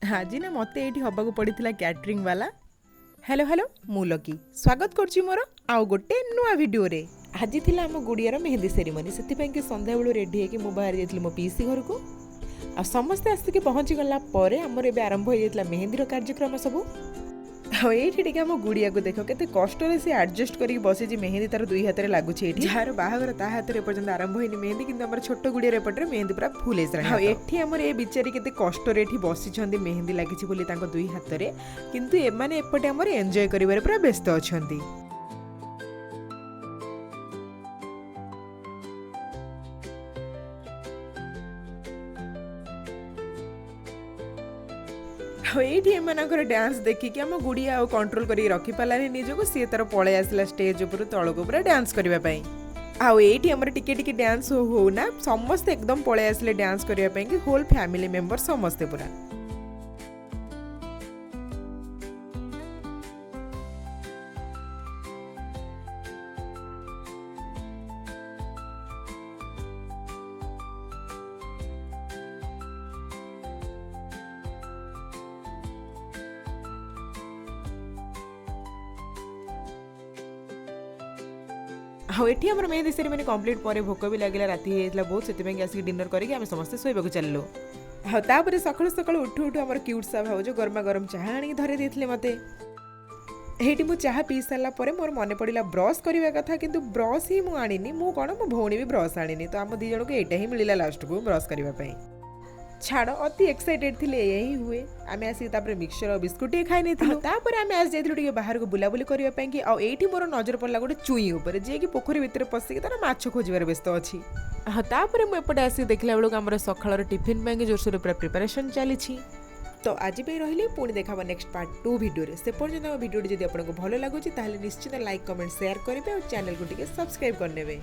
आज ना मत ये हवा पड़ा कैटरिंग वाला। हेलो हेलो मु लकी स्वागत करुच्ची मोर आउ गोटे नुआ भिडियो रे। आज थिला आम गुड़ियार मेहंदी सेरिमनी से संध्या बेलू रेडी होकर मु बाहर जाइए मो पीसी घर को आ समस्ते आसिक पहुँची गला आमर ए आरंभ हो जाता मेहंदीर कार्यक्रम सब। ये आम गुड़िया को देख के कष्ट से आडजस्ट कर बसी मेहंदी तार दुई हाथ में लगुच जार बाहागर ता हाथ में पर्यटन आरंभ होनी मेहंदी कि छोट गुड़िया एपटे मेहंदी पूरा फुल ये आमर ये बिचारी के कष्ट बसी मेहंदी लगी दुई हाथ में किंतु एमाने एपटे आमर एंजॉय करिवारे पूरा व्यस्त अच्छा। ये डांस देखिकी आम गुड़िया कंट्रोल कर रखी पारानी निजक सी तार पलि आसला स्टेज उपर तलक पूरा डांस करने आईटी आम टिके डांस होना समस्ते एकदम पलि आसिले डांस करने कि होल फैमिली मेंबर समस्ते पूरा। हाँ ये आम मेहंदी सेरिमनी कंप्लीट पर भोक भी लगे राति होता बहुत से आसिक डिनर करके समस्त शोक चलू। हाँ तापर सकालू सकालू उठू उठू आम क्यूट सा भाज गरमा गरम चाह आनी धरे देते मत ये मुझे चाह पी सारापर मोर मन पड़ा ब्रश करने कथा किंतु ब्रश ही मुझे आनी मु कौन मो भौणी भी ब्रश आनी तो आम दी जन को यहाँ ही मिलला लास्ट को ब्रश करने छाड़ अति एक्साइटेड थे यही हुए आम आसिक मिक्सचर और बिस्कुट खाई नहीं आम आज जाइए बाहर को बुलाबुली करने की आईटी मोर नजर पड़ा गोटे चुई उपर जी कि पोखरी भितर पशिक तार माछ खोजार व्यस्त अच्छी। हाँ तापर मुझे आसिक देखला बेलू आम सकाल टिफिन जोरसोर पूरा प्रिपेरेसन चली। तो आज रही पुणी देखा नेक्स्ट पार्ट 2 भिडियो से पर्यटन भिडियो जब आपको भल लगुच निश्चित लाइक कमेंट शेयर करेंगे और चैनल को सब्सक्राइब करने।